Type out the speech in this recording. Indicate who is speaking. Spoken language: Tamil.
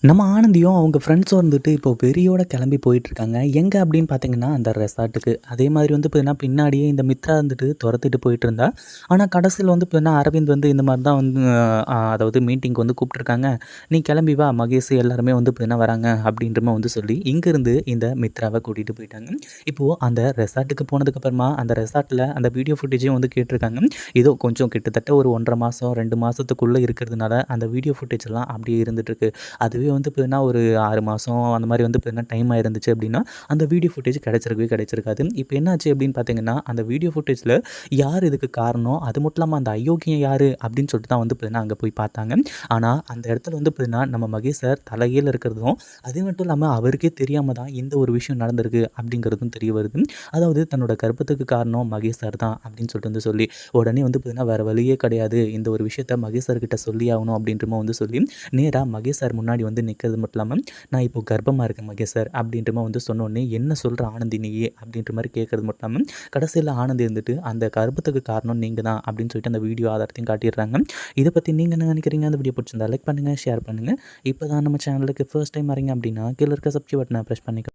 Speaker 1: நம்ம ஆனந்தியும் அவங்க ஃப்ரெண்ட்ஸும் வந்துட்டு இப்போ வெறியோட கிளம்பி போயிட்டுருக்காங்க. எங்கே அப்படின்னு பார்த்தீங்கன்னா, அந்த ரெசார்ட்டுக்கு. அதே மாதிரி வந்து பார்த்தீங்கன்னா, பின்னாடியே இந்த மித்ரா வந்துட்டு தொரத்திட்டு போயிட்டுருந்தா. ஆனா கடைசியில வந்து பார்த்தீங்கன்னா, அரவிந்த் வந்து இந்த மாதிரி தான் வந்து அதாவது மீட்டிங்க்கு வந்து கூப்பிட்டுருக்காங்க. "நீ கிளம்பி வா, மகேஷ் எல்லாருமே வந்து பார்த்தீங்கன்னா வராங்க." அப்படின்ற மாதிரி வந்து சொல்லி, இங்கேருந்து இந்த மித்ராவை கூட்டிகிட்டு போயிட்டாங்க. இப்போது அந்த ரெசார்ட்டுக்கு போனதுக்கப்புறமா, அந்த ரெசார்ட்டில அந்த வீடியோ ஃபுட்டேஜையும் வந்து கேட்டிருக்காங்க. ஏதோ கொஞ்சம் கிட்டத்தட்ட ஒரு 1 1/2 மாதம், 2 மாதத்துக்குள்ளே இருக்கிறதுனால, அந்த வீடியோ ஃபுட்டேஜ்லாம் அப்படியே இருந்துகிட்ருக்கு. அதுவே வந்து பார்த்தீங்கன்னா, ஒரு 6 மாதம் அந்த மாதிரி வந்து பார்த்தீங்கன்னா டைம் ஆயிருந்துச்சு அப்படின்னா, அந்த வீடியோ ஃபுட்டேஜ் கிடைச்சிருக்கவே கிடைச்சிருக்காது. இப்போ என்னாச்சு அப்படின்னு பார்த்தீங்கன்னா, அந்த வீடியோ ஃபுட்டேஜில யார் இதுக்கு காரணம், அது மட்டும் இல்லாமல் அந்த அயோக்கியம் யார் அப்படின்னு சொல்லிட்டு தான் வந்து பார்த்தீங்கன்னா அங்கே போய் பார்த்தாங்க. ஆனால் அந்த இடத்துல வந்து பார்த்தீங்கன்னா, நம்ம மகேஷ் சார் தலைகீழ இருக்கிறதும், அது மட்டும் இல்லாமல் அவருக்கே தெரியாம தான் இந்த ஒரு விஷயம் நடந்திருக்கு அப்படிங்கிறதும் தெரிய வருது. அதாவது தன்னோட கர்ப்பத்துக்கு காரணம் மகேஷ் சார் தான் அப்படின்னு சொல்லிட்டு வந்து சொல்லி, உடனே வந்து பார்த்தீங்கன்னா வேறு வழியே கிடையாது. இந்த ஒரு விஷயத்த மகேஷ் சார்கிட்ட சொல்லி ஆகணும் அப்படின்ற மாதிரி வந்து சொல்லி, நேரா மகேஷ் சார் முன்னாடி வந்து நிற்கிறது மட்டும் இல்லாமல், "நான் இப்போ கர்ப்பமா இருக்கேன் மகேஷ் சார்" அப்படின்ற மாதிரி வந்து சொன்னோனே, "என்ன சொல்ற ஆனந்தி நீயே?" அப்படின்ற மாதிரி கேட்கறது மட்டும் இல்லாமல், கடைசியில ஆனந்தி இருந்துட்டு, "அந்த கர்ப்பத்துக்கு காரணம் நீங்க தான்" அப்படின்னு சொல்லிட்டு அந்த வீடியோ ஆதாரத்தையும் காட்டிடுறாங்க. இதை பற்றி நீங்கள் என்ன நினைக்கிறீங்க? அந்த வீடியோ பிடிச்சிருந்தா லைக் பண்ணுங்கள், ஷேர் பண்ணுங்கள். இப்போ தான் நம்ம சேனலுக்கு ஃபர்ஸ்ட் டைம் வரீங்க அப்படின்னா, கீழே இருக்க சப்ஸ்கிரைப் பட்டனை ப்ரெஸ் பண்ணிக்கோங்க.